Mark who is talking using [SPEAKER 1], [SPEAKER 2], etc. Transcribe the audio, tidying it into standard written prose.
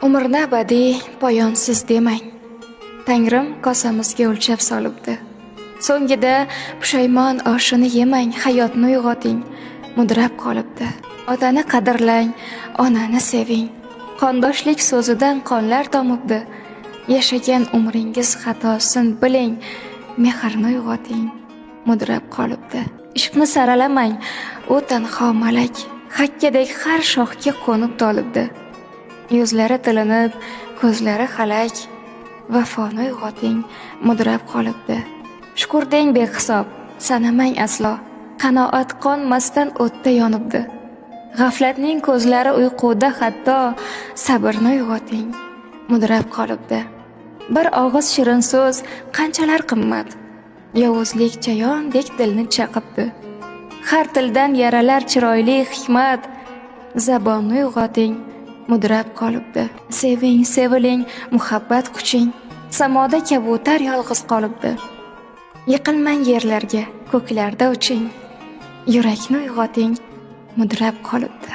[SPEAKER 1] Umrni abadiy, poyonsiz demang. Tangrim kosamizga o'lchab solibdi. So'ngida pushaymon oshini yemang, hayotni uyg'oting, mudrab qolibdi. Otani qadrlang, onani seving. Qondoshlik so'zidan qonlar tomibdi. Yashagan umringiz xatosin biling, mehrni uyg'oting, mudrab qolibdi. Ishqni saralamang, u tanho malak, hakkadek har shoxga qo'nib tolibdi. Yuzlari tilinib, ko'zlari halak, vafoni uyg'oting, mudrab qolibdi. Shukr deng behisob, sanamang aslo, qanoat qonmasdan o'tda yonibdi. G'aflatning ko'zlari uyquda hatto, sabrni uyg'oting, mudrab qolibdi. Bir og'iz shirin so'z qanchalar qimmat, yovuzlik chayondek dilni chaqibdi. Har tildan yaralar chiroyli hikmat, zabonni uyg'oting, mudrab qolibdi. Seving, seviling, muhabbat quching, samoda kabutar yolg'iz qolibdi. Yiqilmang yerlarga, ko'klarda uching, yurakni uyg'oting, mudrab qolibdi.